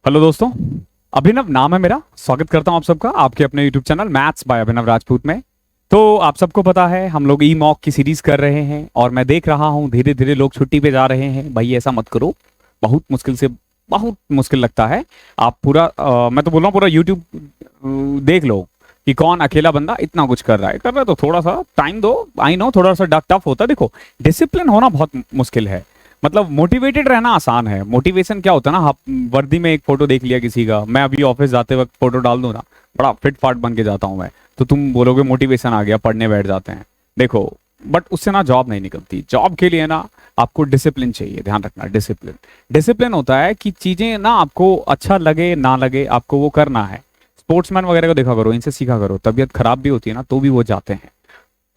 Hello दोस्तों। अभिनव नाम है मेरा। स्वागत करता हूं आप सबका आपके अपने यूट्यूब चैनल मैथ्स बाय अभिनव राजपूत में। तो आप सबको पता है हम लोग ई मॉक की सीरीज कर रहे हैं और मैं देख रहा हूं धीरे धीरे लोग छुट्टी पे जा रहे हैं। भाई ऐसा मत करो, बहुत मुश्किल से बहुत मुश्किल लगता है। आप पूरा मैं तो बोल रहा हूँ पूरा यूट्यूब देख लो कि कौन अकेला बंदा इतना कुछ कर रहा है तो थोड़ा सा टाइम दो। आई नो थोड़ा सा टफ होता है। देखो, डिसिप्लिन होना बहुत मुश्किल है। मतलब मोटिवेटेड रहना आसान है। मोटिवेशन क्या होता है ना, आप वर्दी में एक फोटो देख लिया किसी का, मैं अभी ऑफिस जाते वक्त फोटो डाल दूं ना, बड़ा फिट फाट बन के जाता हूं मैं, तो तुम बोलोगे मोटिवेशन आ गया, पढ़ने बैठ जाते हैं। देखो, बट उससे ना जॉब नहीं निकलती। जॉब के लिए ना आपको डिसिप्लिन चाहिए। ध्यान रखना, डिसिप्लिन डिसिप्लिन होता है कि चीजें ना आपको अच्छा लगे ना लगे, आपको वो करना है। स्पोर्ट्समैन वगैरह को देखा करो, इनसे सीखा करो। तबीयत खराब भी होती है ना तो भी वो जाते हैं।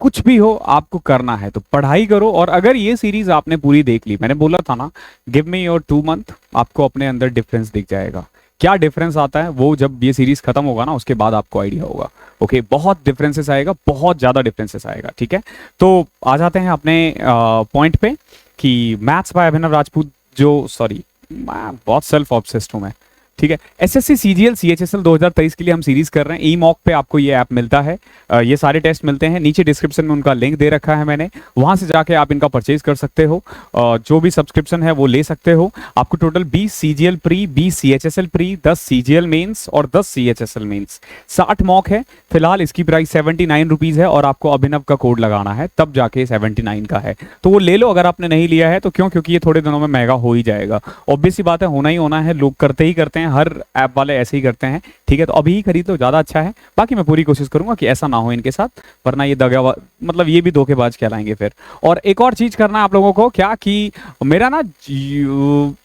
कुछ भी हो आपको करना है तो पढ़ाई करो। और अगर ये सीरीज आपने पूरी देख ली, मैंने बोला था ना, गिव मी योर 2 मंथ, आपको अपने अंदर डिफरेंस दिख जाएगा। क्या डिफरेंस आता है वो जब ये सीरीज खत्म होगा ना उसके बाद आपको आइडिया होगा। ओके, बहुत डिफरेंसेस आएगा, बहुत ज्यादा डिफरेंसेस आएगा। ठीक है, तो आ जाते हैं अपने पॉइंट पे कि मैथ्स बाय अभिनव राजपूत जो सॉरी मैं बहुत सेल्फ ऑब्सेस्ड हूं मैं। ठीक है, एसएससी सीजीएल सीएचएसएल 2023 के लिए हम सीरीज कर रहे हैं। ई मॉक पे आपको ये ऐप मिलता है, ये सारे टेस्ट मिलते हैं। नीचे डिस्क्रिप्शन में उनका लिंक दे रखा है मैंने, वहां से जाके आप इनका परचेज कर सकते हो। जो भी सब्सक्रिप्शन है वो ले सकते हो। आपको total 20 CGL pre, 20 CHSL pre, 10 CGL mains और 10 सीएचएसएल मेंस, 60 मॉक है। फिलहाल इसकी प्राइस 79 रुपीज है और आपको अभिनव का कोड लगाना है तब जाके 79 का है। तो वो ले लो अगर आपने नहीं लिया है तो। क्यों? क्योंकि ये थोड़े दिनों में महंगा हो ही जाएगा। ऑब्वियस सी बात है, होना ही होना है, लोग करते ही करते हैं, हर ऐप वाले ऐसे ही करते हैं। ठीक है, तो अभी ही खरीद लो, ज्यादा अच्छा है। बाकी मैं पूरी कोशिश करूंगा कि ऐसा ना हो इनके साथ, वरना ये दगा मतलब ये भी धोखेबाज कहलाएंगे फिर। और एक और चीज करना है आप लोगों को, क्या कि मेरा ना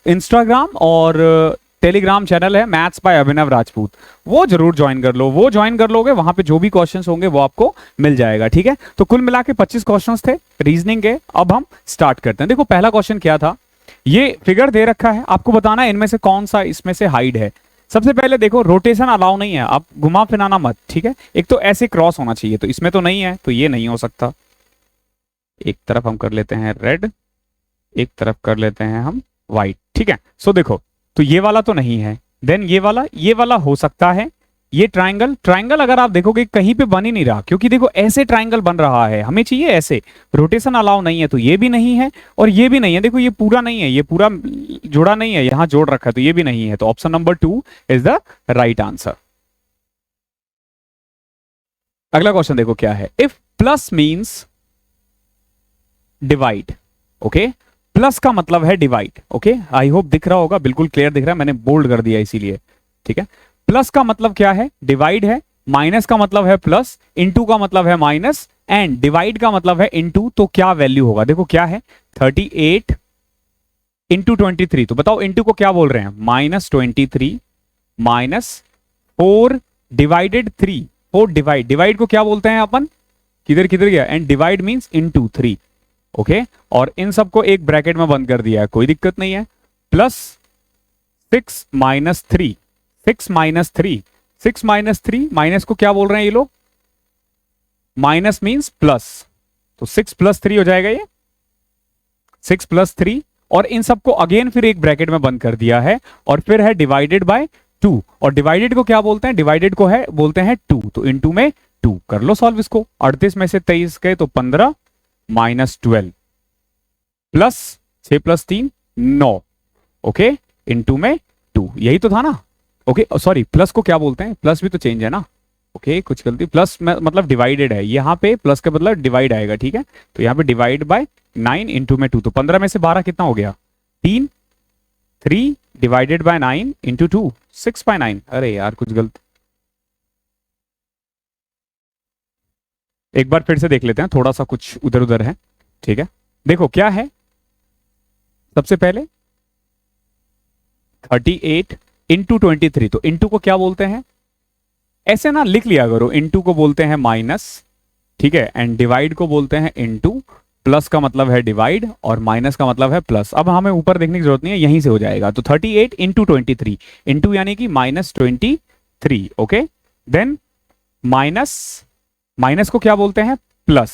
इंस्टाग्राम और टेलीग्राम चैनल है मैथ्स बाय अभिनव राजपूत, वो जरूर ज्वाइन कर लो। वो ज्वाइन कर लोगे, वहां पे जो भी क्वेश्चंस होंगे वो आपको मिल जाएगा। ठीक है, तो कुल मिला के 25 क्वेश्चंस थे रीजनिंग के। अब हम स्टार्ट करते हैं। देखो, पहला क्वेश्चन क्या था, ये फिगर दे रखा है, आपको बताना है इनमें से कौन सा इसमें से हाइड है। सबसे पहले देखो, रोटेशन अलाउ नहीं है, आप घुमा फिराना मत। ठीक है, एक तो ऐसे क्रॉस होना चाहिए, तो इसमें तो नहीं है, तो ये नहीं हो सकता। एक तरफ हम कर लेते हैं रेड, एक तरफ कर लेते हैं हम व्हाइट। ठीक है, सो देखो, तो ये वाला तो नहीं है। देन ये वाला हो सकता है। ये ट्राइंगल, ट्राइंगल अगर आप देखोगे कहीं पे बन ही नहीं रहा, क्योंकि देखो ऐसे ट्राइंगल बन रहा है, हमें चाहिए ऐसे। रोटेशन अलाउ नहीं है, तो ये भी नहीं है और ये भी नहीं है। देखो, ये पूरा नहीं है, ये पूरा जुड़ा नहीं है, यहां जोड़ रखा है, तो ये भी नहीं है। तो option number 2 is the right answer. अगला क्वेश्चन देखो क्या है, if plus means divide. Okay, plus का मतलब है डिवाइड। ओके, आई होप दिख रहा होगा, बिल्कुल क्लियर दिख रहा है, मैंने बोल्ड कर दिया इसीलिए। ठीक है, प्लस का मतलब क्या है, डिवाइड है। माइनस का मतलब है प्लस, इनटू का मतलब है माइनस, एंड डिवाइड का मतलब है इनटू। तो क्या वैल्यू होगा, देखो क्या है, 38 इंटू 23। तो बताओ इनटू को क्या बोल रहे हैं, -23 माइनस 4 डिवाइडेड 3। 4 डिवाइड, डिवाइड को क्या बोलते हैं अपन, किधर किधर गया, and divide means into 3। Okay, और इन सबको एक ब्रैकेट में बंद कर दिया है, कोई दिक्कत नहीं है। Plus 6 minus 3, 6 minus 3, 6 minus 3, minus को क्या बोल रहे हैं ये लोग, माइनस मींस प्लस, तो 6 प्लस 3 हो जाएगा ये, 6 प्लस 3। और इन सबको अगेन फिर एक ब्रैकेट में बंद कर दिया है, और फिर है डिवाइडेड बाय 2। और डिवाइडेड को क्या बोलते हैं, डिवाइडेड को है बोलते हैं 2, तो इनटू में 2 कर लो सॉल्व इसको। 38 में से 23 गए तो 15 minus 12 plus 6 plus 3 9। Okay, into में 2, यही तो था ना। ओके, सॉरी, प्लस को क्या बोलते हैं, प्लस भी तो चेंज है ना। ओके, कुछ गलती, प्लस मतलब डिवाइडेड है, यहाँ पे प्लस के बदला डिवाइड आएगा। ठीक है, तो यहाँ पे डिवाइड बाय 9 इंटू में 2, तो 15 में से 12 कितना हो गया, 3। 3 डिवाइडेड बाय 9 इंटू 2, 6/9। अरे यार कुछ गलत, एक बार फिर से देख लेते हैं, थोड़ा सा कुछ उधर उधर है। ठीक है, देखो क्या है, सबसे पहले 38 इंटू 23, तो इंटू को क्या बोलते हैं, ऐसे ना लिख लिया करो, इंटू को बोलते हैं माइनस। ठीक है, एंड डिवाइड को बोलते हैं इंटू। प्लस का मतलब है डिवाइड और माइनस का मतलब है प्लस। अब हमें ऊपर देखने की जरूरत नहीं है, यहीं से हो जाएगा। तो 38 इंटू 23, इंटू यानी कि -23। ओके, देन माइनस, माइनस को क्या बोलते हैं, प्लस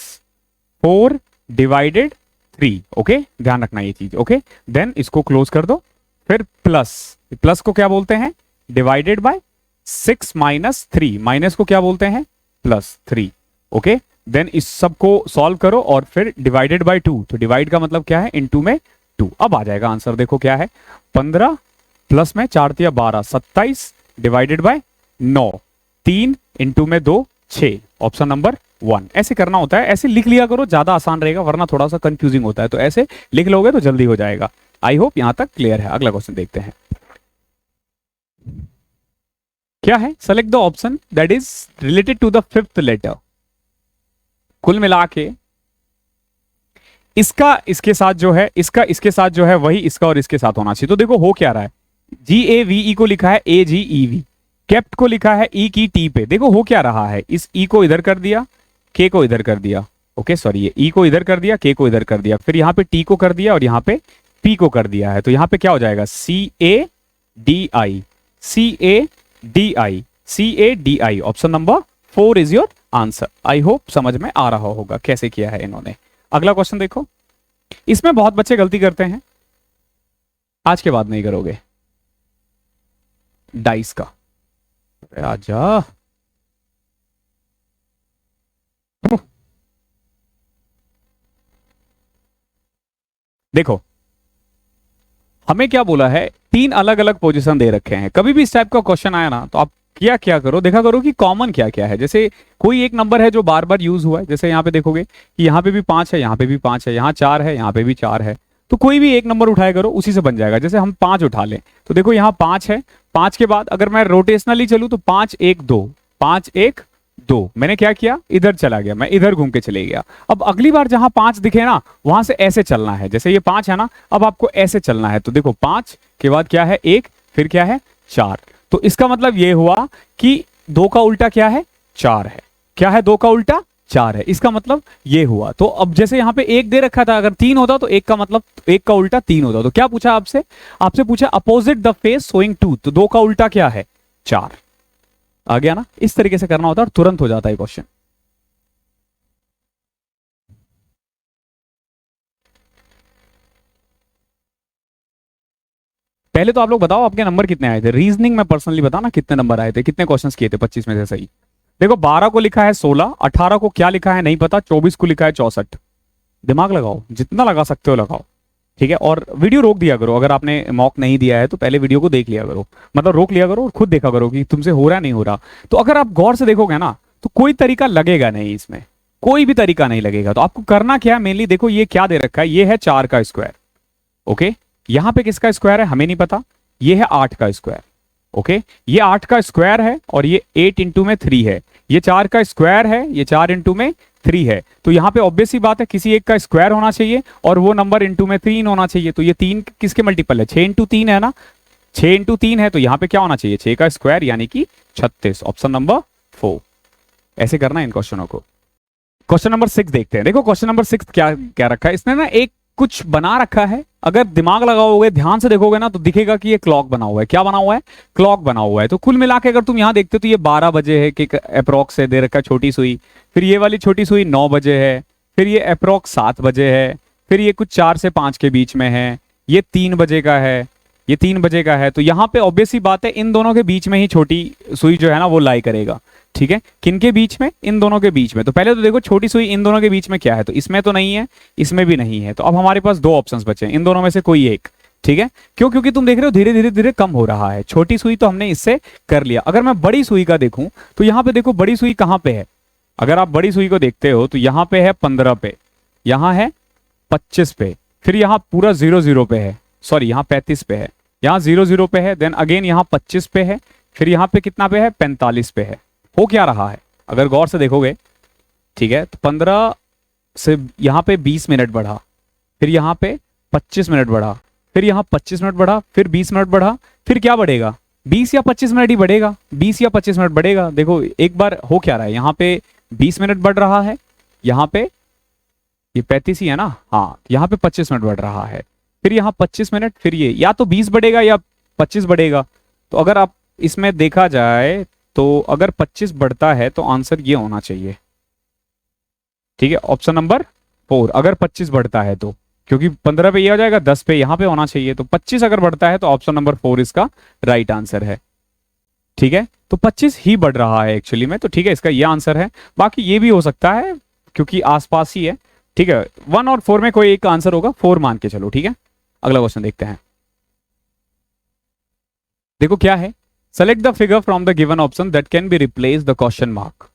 4 डिवाइडेड 3। ओके, ध्यान रखना ये चीज। ओके, देन इसको क्लोज कर दो, फिर प्लस प्लस को क्या बोलते हैं, डिवाइडेड बाय 6 माइनस 3, माइनस को क्या बोलते हैं, प्लस 3। ओके, देन इस सब को सॉल्व करो और फिर डिवाइडेड बाय 2, तो डिवाइड का मतलब क्या है, इनटू में 2। अब आ जाएगा आंसर, देखो क्या है, 15 प्लस में 4 तिया 12, 27 डिवाइडेड बाय 9, 3 इंटू में 2, 6, ऑप्शन नंबर 1। ऐसे करना होता है, ऐसे लिख लिया करो, ज्यादा आसान रहेगा, वरना थोड़ा सा कंफ्यूजिंग होता है, तो ऐसे लिख लोगे तो जल्दी हो जाएगा। आई होप यहां तक क्लियर है। अगला क्वेश्चन देखते हैं, क्या है, select the option that is related to the fifth letter. कुल मिला के इसका इसके साथ जो है, इसका इसके साथ जो है, वही इसका और इसके साथ होना चाहिए। तो देखो हो क्या रहा है, GAVE को लिखा है AGEV, केप्ट को लिखा है E की T पे। देखो हो क्या रहा है, इस E को इधर कर दिया, K को इधर कर दिया, ओके सॉरी, ये E को इधर कर दिया, K को इधर कर दिया, फिर यहाँ पे T को कर दिया और यहाँ पे P को कर दिया है। तो यहाँ पे क्या हो जाएगा, CADI, CADI, CADI, option number 4 is your answer. I hope समझ में आ रहा होगा कैसे किया है इन्होंने। अगला क्वेश्चन देखो, इसमें बहुत बच्चे गलती करते हैं, आज के बाद नहीं करोगे। डाइस का, आजा देखो, हमें क्या बोला है, 3 अलग अलग पोजीशन दे रखे हैं। कभी भी इस टाइप का क्वेश्चन आया ना, तो आप क्या क्या करो, देखा करो कि कॉमन क्या क्या है। जैसे कोई एक नंबर है जो बार बार यूज हुआ है, जैसे यहाँ पे देखोगे कि यहाँ पे भी 5 है, यहाँ पे भी 5 है, यहाँ 4 है, यहाँ पे भी 4 है, तो कोई भी एक नंबर उठाया करो, उसी से बन जाएगा। जैसे हम 5 उठा लें, तो देखो यहाँ 5 है, 5 के बाद अगर मैं रोटेशनली चलूँ तो 5 1 2, 5 1 2, मैंने क्या किया, इधर चला गया, मैं इधर घूम के चले गया। अब अगली बार जहां 5 दिखे ना, वहां से ऐसे चलना है, जैसे ये 5 है ना, अब आपको ऐसे चलना है। तो देखो 5 के बाद क्या है, 1, फिर क्या है, 4। तो इसका मतलब ये हुआ कि 2 का उल्टा क्या है, 4 है। क्या है, 2 का उल्टा 4 है, इसका मतलब ये हुआ। तो अब जैसे यहाँ पे 1 दे रखा था, अगर 3 होता तो 1 का मतलब 1 का उल्टा 3 होता। तो क्या पूछा आपसे, आपसे पूछा अपोजिट द फेस शोइंग 2, तो 2 का उल्टा क्या है, 4। आ गया ना, इस तरीके से करना होता है और तुरंत हो जाता है क्वेश्चन। पहले तो आप लोग बताओ आपके नंबर कितने आए थे, रीजनिंग में पर्सनली बताना कितने नंबर आए थे, कितने क्वेश्चंस किए थे 25 में से सही। देखो 12 को लिखा है 16, 18 को क्या लिखा है नहीं पता, 24 को लिखा है 64। दिमाग लगाओ, जितना लगा सकते हो लगाओ, ठीक है। और वीडियो रोक दिया करो, अगर आपने मॉक नहीं दिया है तो पहले वीडियो को देख लिया करो, मतलब रोक लिया करो और खुद देखा करो कि तुमसे हो रहा नहीं हो रहा। तो अगर आप गौर से देखोगे ना, तो कोई तरीका लगेगा नहीं, इसमें कोई भी तरीका नहीं लगेगा। तो आपको करना क्या है, मेनली देखो ये क्या दे रखा है, ये है 4 का स्क्वायर, ओके। यहां पे किसका स्क्वायर है हमें नहीं पता, ये है 8 का स्क्वायर, ओके। ये 8 का स्क्वायर है और ये 8 इंटू में 3 है। ये 4 का स्क्वायर है, ये 4 इंटू में 3 है। तो यहाँ पे ऑब्वियस सी बात है, किसी एक का स्क्वायर होना चाहिए और वो नंबर इंटू में 3 होना चाहिए। तो ये 3 किसके मल्टीपल है, 6 इंटू 3 है ना, 6 इंटू 3 है, तो यहाँ पे क्या होना चाहिए, 6 का स्क्वायर यानी कि 36, ऑप्शन नंबर 4। ऐसे करना है इन क्वेश्चनों को। क्वेश्चन नंबर 6 देखते हैं। देखो क्वेश्चन नंबर 6 क्या क्या रखा है इसने ना, एक कुछ बना रखा है, अगर दिमाग लगाओगे ध्यान से देखोगे ना तो दिखेगा कि ये क्लॉक बना हुआ है। क्या बना हुआ है, क्लॉक बना हुआ है। तो कुल मिला के अगर तुम यहां देखते हो तो ये 12 बजे है कि अप्रोक्स है, दे रखा है छोटी सुई, फिर ये वाली छोटी सुई 9 बजे है, फिर ये अप्रोक्स 7 बजे है, फिर ये कुछ 4 से 5 के बीच में है, ये 3 बजे का है, ये 3 बजे का है। तो यहाँ पे ऑब्वियस सी बात है, इन दोनों के बीच में ही छोटी सुई जो है ना वो लाई करेगा, ठीक है। किन के बीच में, इन दोनों के बीच में। तो पहले तो देखो छोटी सुई इन दोनों के बीच में क्या है, तो इसमें तो नहीं है, इसमें भी नहीं है। तो अब हमारे पास 2 ऑप्शंस बचे हैं, इन दोनों में से कोई एक, ठीक है। क्यों, क्योंकि तुम देख रहे हो धीरे धीरे धीरे कम हो रहा है। छोटी सुई तो हमने इससे कर लिया। अगर मैं बड़ी सुई का देखूं तो यहाँ पे देखो बड़ी सुई कहाँ पे है, अगर आप बड़ी सुई को देखते हो तो यहाँ पे है 15 पे, यहाँ है 25 पे, फिर यहाँ पूरा 0 0 पे है, सॉरी यहाँ 35 पे है, यहाँ 0 0 पे है, देन अगेन यहाँ 25 पे है, फिर यहाँ पे कितना पे है, 45 पे है। हो क्या रहा है, अगर गौर से देखोगे, ठीक है, तो 15 से यहाँ पे 20 मिनट बढ़ा, फिर यहाँ पे 25 मिनट बढ़ा, फिर यहाँ 25 मिनट बढ़ा, फिर 20 मिनट बढ़ा, फिर क्या बढ़ेगा, 20 या 25 मिनट ही बढ़ेगा, 20 या 25 मिनट बढ़ेगा। देखो एक बार हो क्या रहा है, यहाँ पे 20 मिनट बढ़ रहा है, यहाँ पे ये 35 ही है ना, हाँ, यहाँ पे 25 मिनट बढ़ रहा है, फिर यहाँ 25 मिनट, फिर ये या तो 20 बढ़ेगा या 25 बढ़ेगा। तो अगर आप इसमें देखा जाए तो अगर 25 बढ़ता है तो आंसर ये होना चाहिए, ठीक है, ऑप्शन नंबर 4, अगर 25 बढ़ता है तो। क्योंकि 15 पे ये हो जाएगा, 10 पे यहाँ पे होना चाहिए, तो 25 अगर बढ़ता है तो ऑप्शन नंबर 4 इसका राइट आंसर है। ठीक है, तो 25 ही बढ़ रहा है एक्चुअली में, तो ठीक है इसका ये आंसर है। बाकी ये भी हो सकता है क्योंकि आसपास ही है। ठीक है, 1 और 4 में कोई एक आंसर होगा, 4 मान के चलो। ठीक है, अगला क्वेश्चन देखते हैं। देखो क्या है, select the figure from the given option that can be replace the question mark.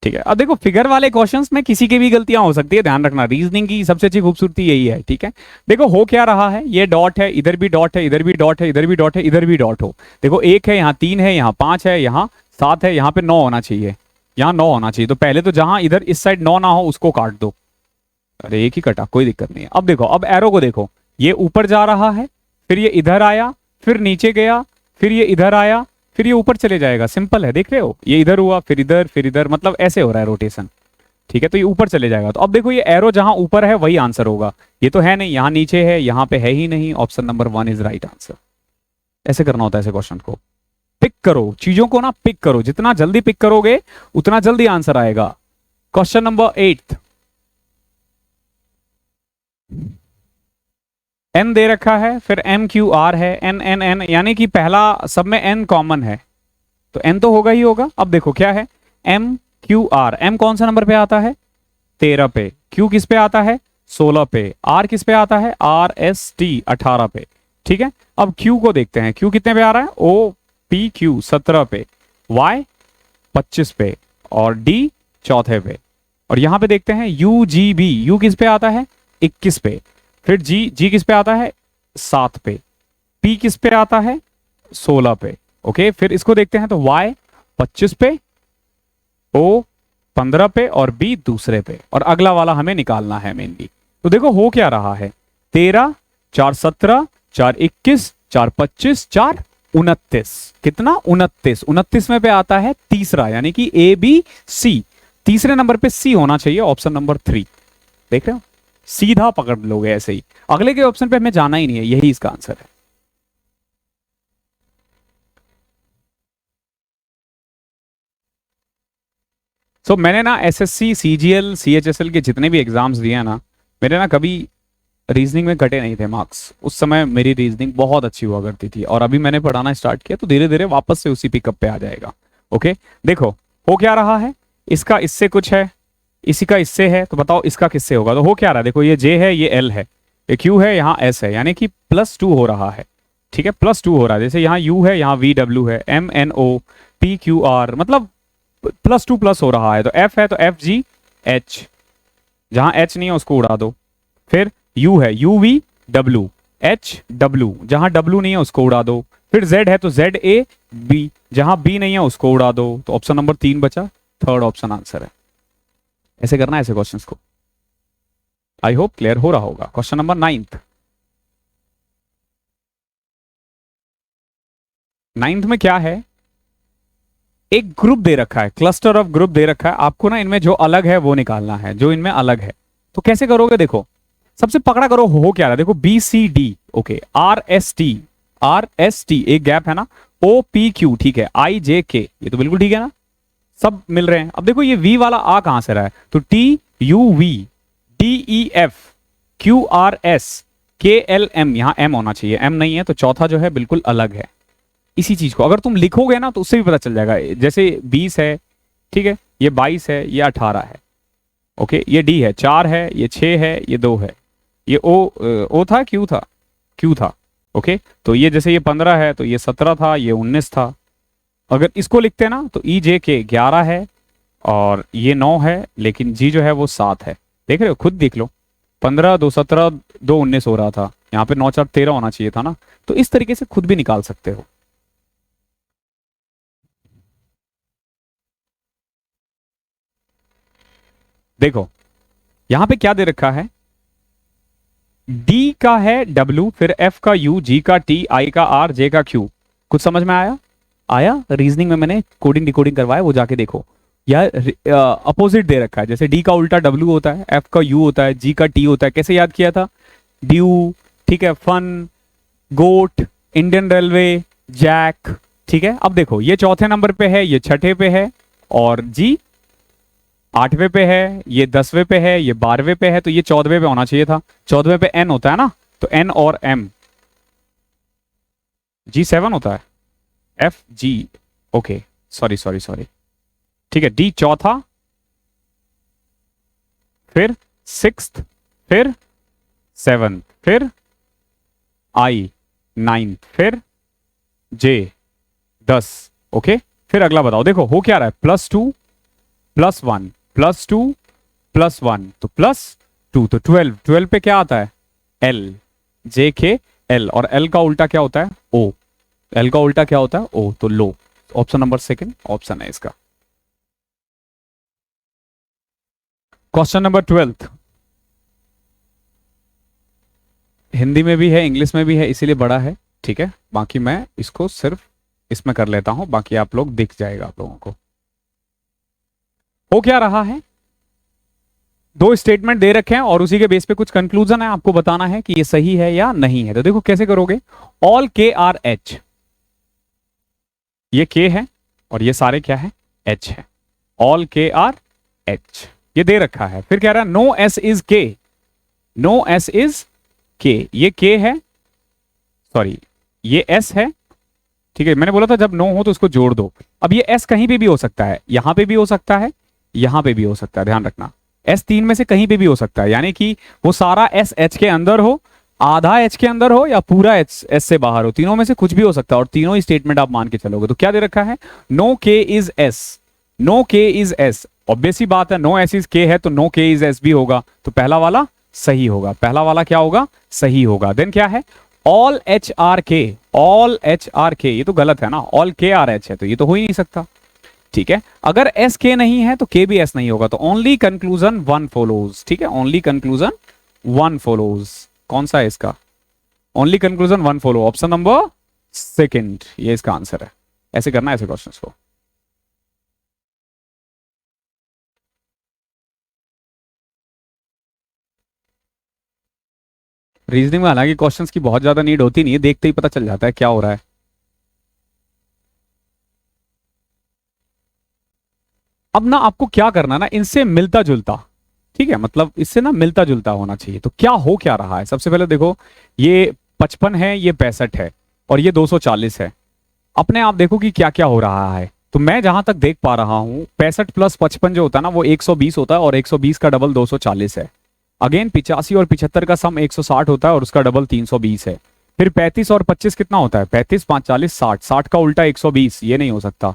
ठीक है, अब देखो फिगर वाले क्वेश्चंस में किसी की भी गलतियां हो सकती है, ध्यान रखना। रीजनिंग की सबसे अच्छी खूबसूरती यही है। ठीक है, देखो हो क्या रहा है, ये डॉट है, इधर भी डॉट है, इधर भी डॉट है, इधर भी डॉट है, इधर भी डॉट हो। देखो 1 है, यहाँ 3 है, यहाँ 5 है, यहाँ 7 है, यहाँ पे 9 होना चाहिए, यहाँ 9 होना चाहिए। तो पहले तो जहां इधर इस साइड 9 ना हो उसको काट दो। अरे एक ही कटा, कोई दिक्कत नहीं है। अब देखो, अब एरो को देखो, ये ऊपर जा रहा है, फिर ये इधर आया, फिर नीचे गया, फिर ये इधर आया, फिर ये ऊपर चले जाएगा। सिंपल है, देख रहे हो, ये इधर हुआ, फिर इधर, फिर इधर, मतलब ऐसे हो रहा है रोटेशन। ठीक है, तो ये ऊपर चले जाएगा। तो अब देखो ये एरो जहां ऊपर है वही आंसर होगा, ये तो है नहीं, यहाँ नीचे है, यहाँ पे है ही नहीं। Option number 1 is right answer. ऐसे करना होता है ऐसे क्वेश्चन को। पिक करो चीजों को ना, पिक करो, जितना जल्दी पिक करोगे उतना जल्दी आंसर आएगा। क्वेश्चन नंबर 8, एन दे रखा है, फिर एम क्यू आर है, एन एन एन, यानी कि पहला सब में एन कॉमन है, तो एन तो होगा ही होगा। अब देखो क्या है, एम क्यू आर, एम कौन सा नंबर पे आता है, 13 पे, क्यू किस पे आता है, 16 पे, आर किस पे आता है, आर एस टी 18 पे। ठीक है, अब क्यू को देखते हैं, क्यू कितने पे आ रहा है, ओ पी क्यू 17 पे, वाई 25 पे, और डी चौथे पे। और यहां पे देखते हैं यू जी बी, यू किस पे आता है, 21 पे, फिर जी, जी किस पे आता है, 7 पे, पी किस पे आता है, 16 पे। ओके, फिर इसको देखते हैं, तो वाई 25 पे, ओ 15 पे, और बी दूसरे पे। और अगला वाला हमें निकालना है मेनली। तो देखो हो क्या रहा है, 13 4 17 4 21 4 25 4 29, कितना 29, 29 में पे आता है तीसरा, यानी कि ए बी सी, तीसरे नंबर पे सी होना चाहिए, ऑप्शन नंबर 3। देख रहे हो, सीधा पकड़ लोगे ऐसे ही, अगले के ऑप्शन पे हमें जाना ही नहीं है, यही इसका आंसर है। मैंने ना एसएससी सीजीएल सीएचएसएल के जितने भी एग्जाम्स दिए हैं ना, मेरे ना कभी रीजनिंग में घटे नहीं थे मार्क्स। उस समय मेरी रीजनिंग बहुत अच्छी हुआ करती थी, और अभी मैंने पढ़ाना स्टार्ट किया तो धीरे धीरे वापस से उसी पिकअप पे आ जाएगा। ओके, देखो हो क्या रहा है, इसका इससे कुछ है, इसी का इससे है, तो बताओ इसका किससे होगा। तो हो क्या रहा है, देखो ये जे है, ये एल है, ये क्यू है, यहाँ एस है, यानी कि +2 हो रहा है। ठीक है, +2 हो रहा है, जैसे यहाँ यू है, यहाँ वी डब्ल्यू है, M N O P Q R, मतलब +2 प्लस हो रहा है। तो एफ है तो एफ जी एच, जहां एच नहीं है उसको उड़ा दो। फिर यू है, you V W, H W, जहां डब्ल्यू नहीं है उसको उड़ा दो। फिर जेड है तो जेड ए बी, जहां बी नहीं है उसको उड़ा दो। तो ऑप्शन नंबर 3 बचा, थर्ड ऑप्शन आंसर है। ऐसे करना है ऐसे क्वेश्चंस को। आई होप क्लियर हो रहा होगा। क्वेश्चन नंबर 9th में क्या है, एक ग्रुप दे रखा है, क्लस्टर ऑफ ग्रुप दे रखा है, आपको ना इनमें जो अलग है वो निकालना है, जो इनमें अलग है। तो कैसे करोगे, देखो सबसे पकड़ा करो हो क्या रहा है, देखो B C D, okay, R S T एक गैप है ना, ओ पी क्यू, ठीक है, आई जे के, ये तो बिल्कुल ठीक है ना, सब मिल रहे हैं। अब देखो ये वी वाला आ कहां से रहा है, तो T U V, D E F, Q R S, K L M, यहां एम होना चाहिए, एम नहीं है, तो चौथा जो है बिल्कुल अलग है। इसी चीज को अगर तुम लिखोगे ना तो उससे भी पता चल जाएगा, जैसे 20 है, ठीक है, ये 22 है, ये 18 है, ओके, ये डी है, 4 है, ये 6 है, ये 2 है, ये ओ था, क्यू था, ओके। तो ये जैसे ये 15 है तो ये 17 था, ये 19 था। अगर इसको लिखते ना तो ई जे के 11 है, और ये 9 है, लेकिन जी जो है वो 7 है। देख रहे हो, खुद देख लो, 15 2 17 2 19 हो रहा था, यहाँ पे 9 4 13 होना चाहिए था ना। तो इस तरीके से खुद भी निकाल सकते हो। देखो यहां पे क्या दे रखा है, डी का है डब्ल्यू, फिर एफ का यू, जी का टी, आई का आर, जे का क्यू। कुछ समझ में आया रीजनिंग में मैंने कोडिंग डिकोडिंग करवाया, वो जाके देखो। यार अपोजिट दे रखा है, जैसे डी का उल्टा डब्ल्यू होता है, एफ का यू होता है, जी का टी होता है। कैसे याद किया था, ड्यू, ठीक है, फन, गोट, इंडियन रेलवे, जैक, ठीक है। अब देखो ये चौथे नंबर पे है, ये छठे पे है, और जी 8वें पे है, ये 10वें पे है, ये 12वें पे है, तो ये 14वें पे होना चाहिए था। 14वें पे n होता है ना, तो n और m, G7 होता है, F G, okay sorry sorry sorry, ठीक है, D चौथा, फिर 6th, फिर 7th, फिर I 9th, फिर J 10, ओके। फिर अगला बताओ, देखो हो क्या रहा है, +2 +1 +2 +1 तो +2 तो 12, 12 पे क्या आता है, L, J K L, और L का उल्टा क्या होता है, O, L का उल्टा क्या होता है, O, तो लो। ऑप्शन नंबर सेकंड ऑप्शन है इसका। क्वेश्चन नंबर 12, हिंदी में भी है, इंग्लिश में भी है, इसीलिए बड़ा है, ठीक है। बाकी मैं इसको सिर्फ इसमें कर लेता हूं, बाकी आप लोग दिख जाएगा आप लोगों को। हो क्या रहा है, दो स्टेटमेंट दे रखे हैं और उसी के बेस पे कुछ कंक्लूजन है, आपको बताना है कि ये सही है या नहीं है। तो देखो कैसे करोगे, ऑल के आर एच, ये के है और ये सारे क्या है, एच है, ऑल के आर एच, ये दे रखा है। फिर कह रहा है नो एस इज के, नो एस इज के, ये के है, सॉरी ये एस है, ठीक है। मैंने बोला था जब नो हो तो उसको जोड़ दो। अब ये एस कहीं पे भी हो सकता है, यहां पे भी हो सकता है, यहां पे भी हो सकता है, ध्यान रखना। एस तीन में से कहीं पे भी हो सकता है, यानी कि वो सारा एस एच के अंदर हो, आधा एच के अंदर हो, या पूरा एच एस से बाहर हो, तीनों में से कुछ भी हो सकता है, और तीनों ही स्टेटमेंट आप मान के चलोगे। तो क्या दे रखा है, नो के इज एस, नो के इज एस, ऑब्वियस ही बात है, नो एस इज के है तो नो के इज एस भी होगा, तो पहला वाला सही होगा, पहला वाला क्या होगा, सही होगा। देन क्या है, ऑल एच आर के, ऑल एच आर के, ये तो गलत है ना, ऑल के आर एच है तो ये तो हो ही नहीं सकता, ठीक है। अगर एस के नहीं है तो के भी एस नहीं होगा, तो ओनली कंक्लूजन वन फॉलोज, ठीक है, ओनली कंक्लूजन वन फॉलोज। कौन सा है इसका, only conclusion one follow, option number second, ये इसका आंसर है। ऐसे करना है ऐसे क्वेश्चंस को। रीजनिंग में हालांकि क्वेश्चंस की बहुत ज्यादा नीड होती नहीं है, देखते ही पता चल जाता है क्या हो रहा है। अब ना आपको क्या करना ना, इनसे मिलता जुलता, ठीक है, मतलब इससे ना मिलता जुलता होना चाहिए। तो क्या हो क्या रहा है, सबसे पहले देखो ये 55 है, ये 65 है, और ये 240 है। अपने आप देखो कि क्या क्या हो रहा है। तो मैं जहां तक देख पा रहा हूं 65 + 55 जो होता है ना वो 120 होता है, और 120 का डबल 240 है। अगेन 85 और 75 का सम 160 होता है और उसका डबल 320 है। फिर 35 और 25 कितना होता है, 35 5 40 60, 60 का उल्टा 120, ये नहीं हो सकता।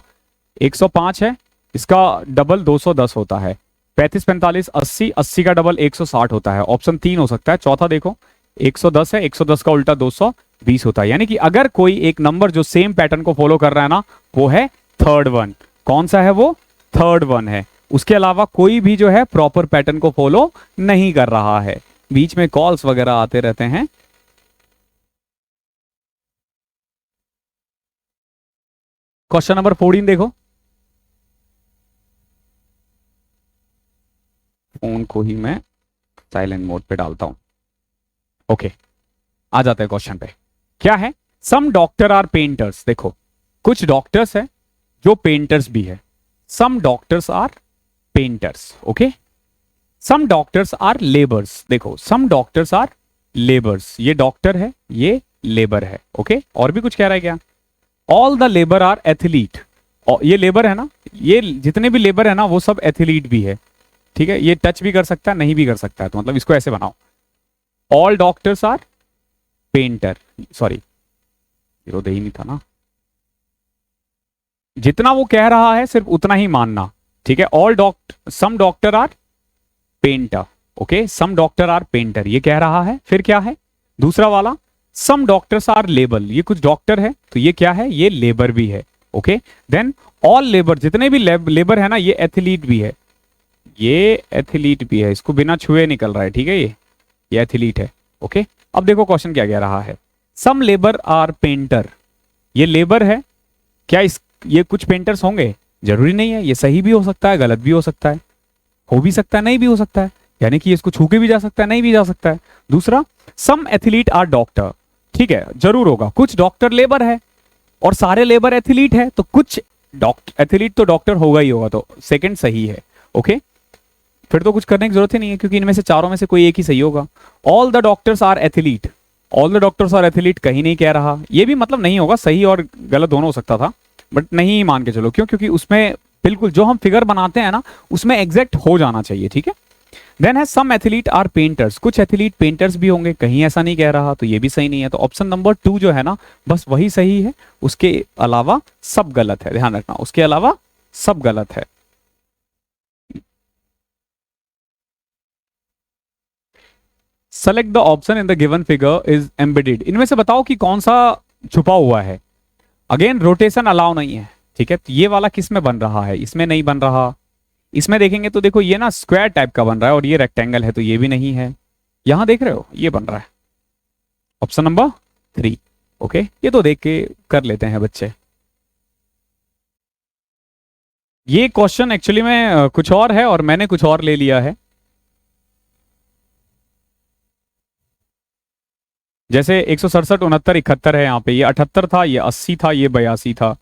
105 है, इसका डबल 210 होता है। 35 45 80, 80 का डबल 160 होता है, ऑप्शन 3 हो सकता है। चौथा देखो 110 है, 110 का उल्टा 220 होता है। यानी कि अगर कोई एक नंबर जो सेम पैटर्न को फॉलो कर रहा है ना, वो है थर्ड वन। कौन सा है वो, थर्ड वन है। उसके अलावा कोई भी जो है प्रॉपर पैटर्न को फॉलो नहीं कर रहा है। बीच में कॉल्स वगैरह आते रहते हैं। क्वेश्चन नंबर 14 देखो, फोन को ही मैं साइलेंट मोड पे डालता हूं। ओके, आ जाते हैं क्वेश्चन पे। क्या है, सम डॉक्टर आर पेंटर्स। देखो कुछ डॉक्टर्स है जो पेंटर्स भी है, some doctors are painters, okay. Some doctors are labours, देखो सम डॉक्टर्स आर लेबर्स, ये डॉक्टर है ये लेबर है, ओके। और भी कुछ कह रहा है क्या, all the labour are athlete, ये लेबर है ना, ये जितने भी लेबर है ना वो सब एथलीट भी है, ठीक है। ये टच भी कर सकता है नहीं भी कर सकता है, तो मतलब इसको ऐसे बनाओ, all doctors are painter, sorry विरोध ही नहीं था ना, जितना वो कह रहा है सिर्फ उतना ही मानना, ठीक है। ऑल डॉक्टर, सम डॉक्टर आर पेंटर, ओके, सम डॉक्टर आर पेंटर ये कह रहा है। फिर क्या है दूसरा वाला, सम डॉक्टर्स आर लेबर, ये कुछ डॉक्टर है तो ये क्या है, ये लेबर भी है, ओके। देन ऑल लेबर, जितने भी लेबर है ना ये एथलीट भी है, ये एथलीट भी है, इसको बिना छुए निकल रहा है, ठीक है, ये एथलीट है, ओके। अब देखो क्वेश्चन क्या कह रहा है, सम लेबर आर पेंटर, ये लेबर है, क्या इस ये कुछ पेंटर्स होंगे, जरूरी नहीं है, ये सही भी हो सकता है गलत भी हो सकता है, हो भी सकता है नहीं भी हो सकता है, यानी कि इसको छू के भी जा सकता है नहीं भी जा सकता है। दूसरा, सम एथलीट आर डॉक्टर, ठीक है जरूर होगा, कुछ डॉक्टर लेबर है और सारे लेबर एथलीट है, तो कुछ डॉक्टर एथलीट तो डॉक्टर होगा ही होगा, तो सेकंड सही है, ओके। फिर तो कुछ करने की जरूरत ही नहीं है, क्योंकि इनमें से चारों में से कोई एक ही सही होगा। All the doctors are athlete, all the doctors are athlete कहीं नहीं कह रहा, ये भी मतलब नहीं होगा, सही और गलत दोनों हो सकता था, बट नहीं मान के चलो। क्यों? क्योंकि उसमें बिल्कुल जो हम फिगर बनाते हैं ना, उसमें एग्जैक्ट हो जाना चाहिए, ठीक है। देन है सम एथलीट आर पेंटर्स, कुछ एथलीट पेंटर्स भी होंगे, कहीं ऐसा नहीं कह रहा, तो ये भी सही नहीं है। तो ऑप्शन नंबर 2 जो है ना, बस वही सही है, उसके अलावा सब गलत है, ध्यान रखना, उसके अलावा सब गलत है। Select the option in the given figure is embedded, इनमें से बताओ कि कौन सा छुपा हुआ है। अगेन रोटेशन अलाउ नहीं है, ठीक है। तो ये वाला किस में बन रहा है? इसमें नहीं बन रहा। इसमें देखेंगे तो देखो ये ना स्क्वायर टाइप का बन रहा है, और ये रेक्टेंगल है, तो ये भी नहीं है। यहां देख रहे हो ये बन रहा है, ऑप्शन नंबर 3। ओके, ये तो देख के कर लेते हैं बच्चे। ये क्वेश्चन एक्चुअली में कुछ और है और मैंने कुछ और ले लिया है। जैसे 167, 69, 71 है यहाँ पे, ये 78 था, ये 80 था, ये 82 था,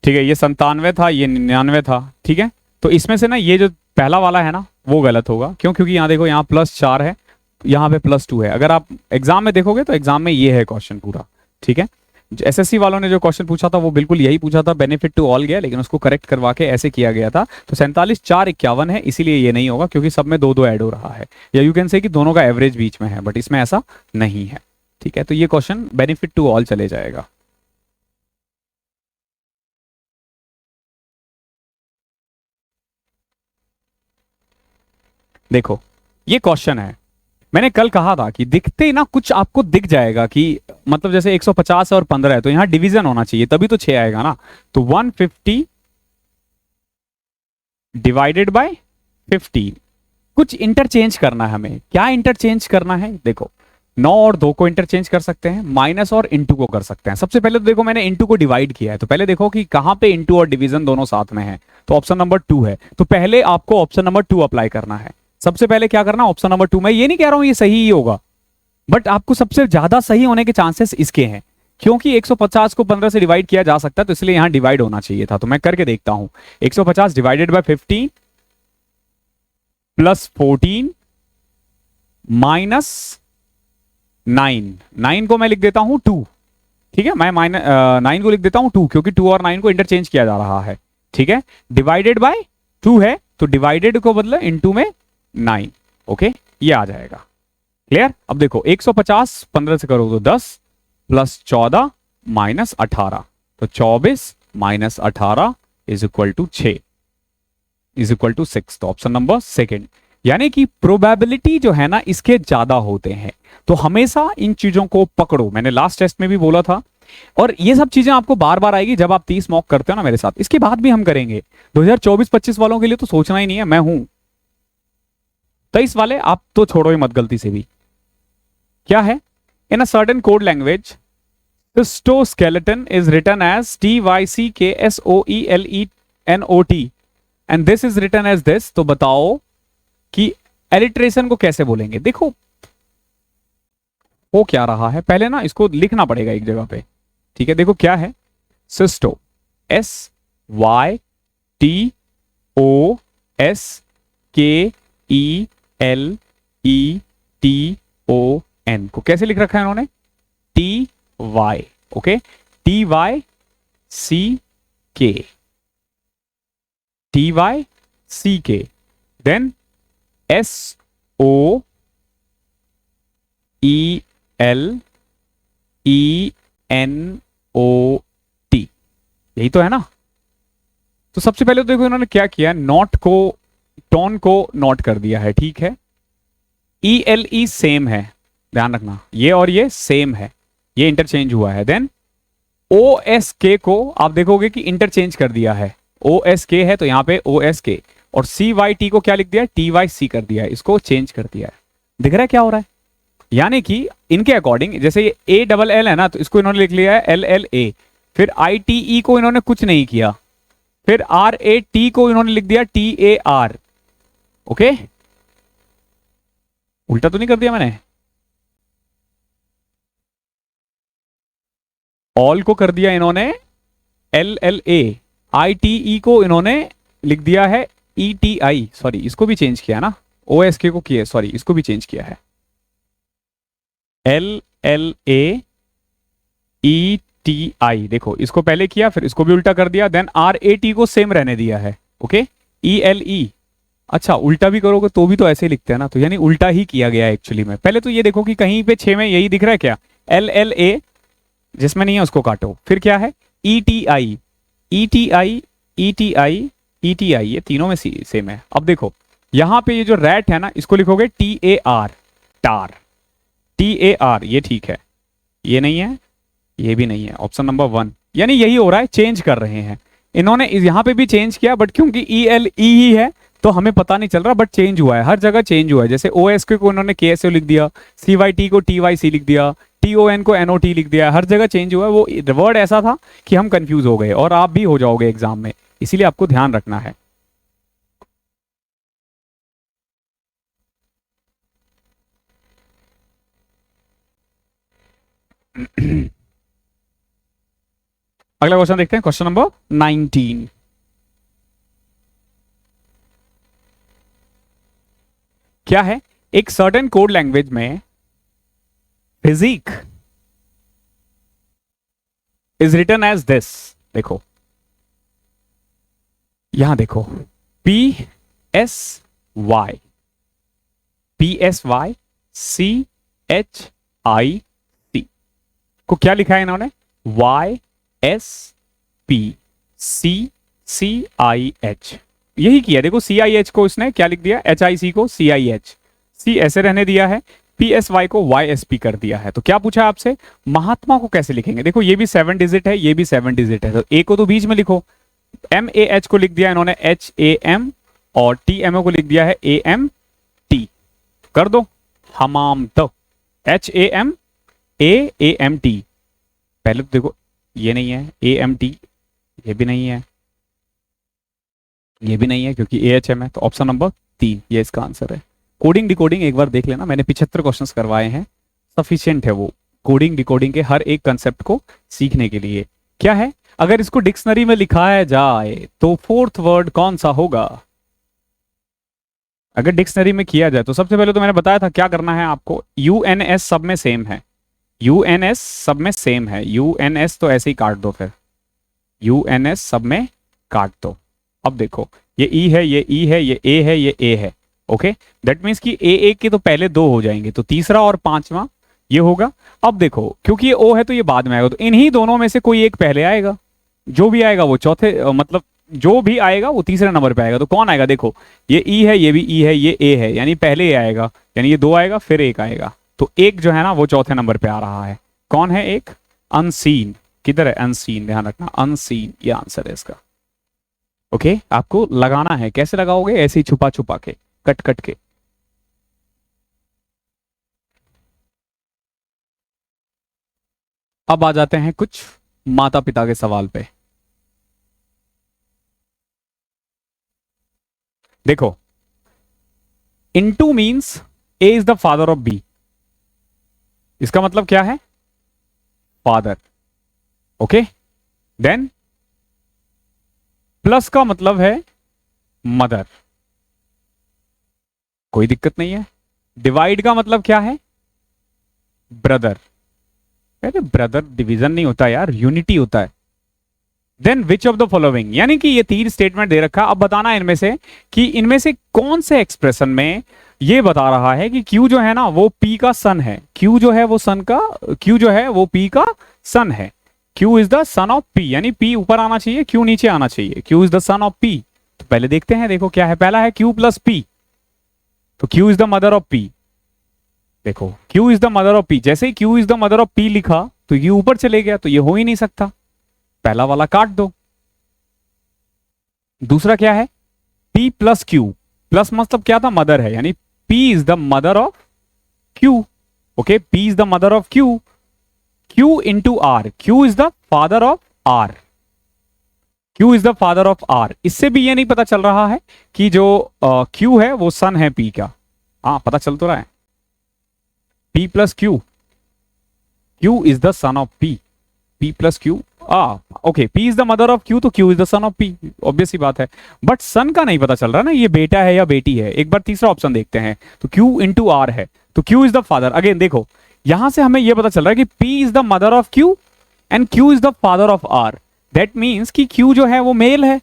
ठीक है, ये 97 था, ये 99 था, ठीक है। तो इसमें से ना ये जो पहला वाला है ना, वो गलत होगा। क्यों? क्योंकि यहाँ देखो, यहाँ +4 है, यहाँ पे +2 है। अगर आप एग्जाम में देखोगे तो एग्जाम में ये है क्वेश्चन पूरा, ठीक है। एसएससी वालों ने जो क्वेश्चन पूछा था वो बिल्कुल यही पूछा था, बेनिफिट टू ऑल गया, लेकिन उसको करेक्ट करवा के ऐसे किया गया था। तो 47, 4, 51 है, इसीलिए ये नहीं होगा, क्योंकि सब में 2-2 ऐड हो रहा है, या यू कैन से कि दोनों का एवरेज बीच में है, बट इसमें ऐसा नहीं है, ठीक है। तो ये क्वेश्चन बेनिफिट टू ऑल चले जाएगा। देखो ये क्वेश्चन है, मैंने कल कहा था कि दिखते ही ना कुछ आपको दिख जाएगा कि मतलब जैसे 150 और 15 है, तो यहां डिवीजन होना चाहिए, तभी तो 6 आएगा ना। तो 150 डिवाइडेड बाय 50, कुछ इंटरचेंज करना है हमें। क्या इंटरचेंज करना है? देखो 9 और 2 को इंटरचेंज कर सकते हैं, माइनस और इंटू को कर सकते हैं। सबसे पहले तो देखो मैंने इंटू को डिवाइड किया है, तो पहले देखो कि कहां पे इंटू और डिवीजन दोनों साथ में है। तो ऑप्शन नंबर 2 है, तो पहले आपको ऑप्शन नंबर 2 अप्लाई करना है। सबसे पहले क्या करना? Option number 2। मैं ये नहीं कह रहा हूं ये सही ही होगा, बट आपको सबसे ज्यादा सही होने के चांसेस इसके हैं, क्योंकि 150 को 15 से डिवाइड किया जा सकता है, तो इसलिए यहां डिवाइड होना चाहिए था। तो मैं करके देखता हूं, 150 डिवाइडेड बाय 15 प्लस 14 माइनस 9, 9 को मैं लिख देता हूं 2, ठीक है। मैं 9 को लिख देता हूं 2, क्योंकि 2 और 9 को इंटरचेंज किया जा रहा है, ठीक है। डिवाइडेड बाय 2 है, तो डिवाइडेड को बदले इनटू में 9, ओके, ये आ जाएगा। क्लियर? अब देखो 150 15 से करो तो 10 प्लस 14 माइनस 18, तो 24 minus 18 is equal to 6, is equal to 6। तो ऑप्शन नंबर सेकंड, यानी कि प्रोबेबिलिटी जो है ना इसके ज्यादा होते हैं। तो हमेशा इन चीजों को पकड़ो, मैंने लास्ट टेस्ट में भी बोला था, और ये सब चीजें आपको बार बार आएगी जब आप 30 मॉक करते हो ना मेरे साथ। इसके बाद भी हम करेंगे। 2024-25 वालों के लिए तो सोचना ही नहीं है, मैं हूं। 23 वाले आप तो छोड़ो ही मत गलती से भी। क्या है? In a certain code language cystoskeleton is written as TYCKSOELENOT and this is written as this। तो बताओ कि एलिट्रेशन को कैसे बोलेंगे। देखो वो क्या रहा है, पहले ना इसको लिखना पड़ेगा एक जगह पे, ठीक है। देखो क्या है, सिस्टो, SYSTOSKELETON को कैसे लिख रखा है इन्होंने? TY, okay, TYCK, then SOELENOT, यही तो है ना। तो सबसे पहले तो देखो इन्होंने क्या किया, नॉट को, टोन को नॉट कर दिया है, ठीक है। ELE सेम है, ध्यान रखना, ये और ये सेम है, ये इंटरचेंज हुआ है। देन OSK को आप देखोगे कि इंटरचेंज कर दिया है, OSK है तो यहां पे OSK, और CYT को क्या लिख दिया? TYC कर दिया है, इसको चेंज कर दिया है। दिख रहा है क्या हो रहा है? यानी कि इनके अकॉर्डिंग, जैसे ये ALL है ना, तो इसको इन्होंने लिख लिया है LLA, फिर ITE को इन्होंने कुछ नहीं किया, फिर RAT को इन्होंने लिख दिया TAR, ओके, उल्टा तो नहीं कर दिया मैंने? ऑल को कर दिया इन्होंने LLA, ITE को इन्होंने लिख दिया है ETI, सॉरी इसको भी चेंज किया ना, ओ एस के को किया, सॉरी इसको भी चेंज किया है, LLAETI, देखो इसको पहले किया फिर इसको भी उल्टा कर दिया, देन RAT को सेम रहने दिया है, ओके, ELE। अच्छा उल्टा भी करोगे तो भी तो ऐसे ही लिखते हैं ना, तो यानी उल्टा ही किया गया है एक्चुअली में। पहले तो ये देखो कि कहीं पे 6 में यही दिख रहा है क्या, LLA, जिसमें नहीं है उसको काटो, फिर क्या है ETI, ETI, ETI, ETI, ये तीनों में सेम है। अब देखो यहां पे ये जो रैट है ना, इसको लिखोगे TAR, टार, TAR, ये ठीक है, ये नहीं है, ये भी नहीं है, ऑप्शन नंबर 1। यानी यही हो रहा है, चेंज कर रहे हैं इन्होंने, यहां पे भी चेंज किया, बट क्योंकि ELE ही है तो हमें पता नहीं चल रहा, बट चेंज हुआ है, हर जगह चेंज हुआ है। जैसे OSK को उन्होंने KSO लिख दिया, CYT को TYC लिख दिया, TON को NOT लिख दिया, हर जगह चेंज हुआ है। वो वर्ड ऐसा था कि हम कंफ्यूज हो गए, और आप भी हो जाओगे एग्जाम में, इसीलिए आपको ध्यान रखना है। अगला क्वेश्चन देखते हैं, क्वेश्चन नंबर 19। क्या है, एक सर्टेन कोड लैंग्वेज में physic is written as this, देखो यहां देखो PSY, PSYCHIC को क्या लिखा है इन्होंने, YSPCCIH, यही किया। देखो CIH को इसने क्या लिख दिया, HIC को CIH, C ऐसे रहने दिया है, PSY को YSP कर दिया है। तो क्या पूछा आपसे, महात्मा को कैसे लिखेंगे। देखो ये भी 7 डिजिट है, ये भी 7 डिजिट है, तो A को तो बीच में लिखो, MAH को लिख दिया इन्होंने HAM, और TMO को लिख दिया है AMT, कर दो हमाम, तो HAMAAMT। पहले तो देखो ये नहीं है, AMT, ये भी नहीं है, ये भी नहीं है क्योंकि AHM है, तो ऑप्शन नंबर 3 ये इसका आंसर है। कोडिंग डिकोडिंग एक बार देख लेना, मैंने 75 क्वेश्चंस करवाए हैं, सफिशिएंट है वो कोडिंग डिकोडिंग के हर एक कंसेप्ट को सीखने के लिए। क्या है, अगर इसको डिक्शनरी में लिखाया जाए तो फोर्थ वर्ड कौन सा होगा। अगर डिक्शनरी में किया जाए तो सबसे पहले तो मैंने बताया था क्या करना है आपको, UNS सब में सेम है, UNS सब में सेम है, UNS तो ऐसे ही काट दो, फिर UNS सब में काट दो। अब देखो ये E है, ये E है, ये A है, ये A है, ओके, दैट मीन्स कि A के तो पहले 2 हो जाएंगे, तो तीसरा और 5वां ये होगा। अब देखो क्योंकि ये O है तो ये बाद में आएगा, तो इन्हीं दोनों में से कोई एक पहले आएगा, जो भी आएगा वो चौथे, मतलब जो भी आएगा वो तीसरे नंबर पे आएगा। तो कौन आएगा, देखो ये E है, ये भी E है, ये A है, यानी पहले ये आएगा, यानी ये 2 आएगा फिर 1 आएगा, तो एक जो है ना वो चौथे नंबर पे आ रहा है। कौन है एक, अनसीन, किधर है अनसीन, ध्यान रखना अनसीन, ये आंसर है इसका, ओके। आपको लगाना है, कैसे लगाओगे, ऐसे ही छुपा छुपा के, कट कट के। अब आ जाते हैं कुछ माता पिता के सवाल पे। देखो into means A is the father of B, इसका मतलब क्या है, फादर, ओके। देन प्लस का मतलब है मदर, कोई दिक्कत नहीं है। डिवाइड का मतलब क्या है, ब्रदर, अरे ब्रदर डिवीजन नहीं होता यार, यूनिटी होता है। Then which of the following, यानी कि ये 3 स्टेटमेंट दे रखा, अब बताना है इनमें से कि इनमें से कौन से एक्सप्रेशन में ये बता रहा है कि Q जो है ना वो P का सन है, Q जो है वो सन का, Q जो है वो P का सन है, Q is the son of P, यानी P ऊपर आना चाहिए, Q नीचे आना चाहिए, Q is the son of P। तो पहले देखते हैं, देखो क्या है, पहला है Q प्लस P, तो Q is the mother of P। देखो Q is the mother of P, जैसे ही Q is the mother of P लिखा तो ये ऊपर चले गया, तो ये हो ही नहीं सकता, पहला वाला काट दो। दूसरा क्या है, P प्लस Q, प्लस मतलब क्या था, मदर है, यानी P is the mother of Q, okay, P is the mother of Q, Q into R, Q is the father of R, Q is the father of R। इससे भी ये नहीं पता चल रहा है कि जो Q है वो सन है P का, हाँ पता चल तो रहा है, P plus Q, Q is the son of P, P plus Q okay, P is the mother of Q, तो Q is the son of P, obvious सी बात है। बट सन का नहीं पता चल रहा ना, ये बेटा है या बेटी है। एक बार तीसरा ऑप्शन देखते हैं, तो क्यू इंटू आर है, तो Q is the father. Again देखो, यहां से हमें यह पता चल रहा है कि P is the mother of Q and Q is the father of R. That means कि क्यू जो है वो मेल है।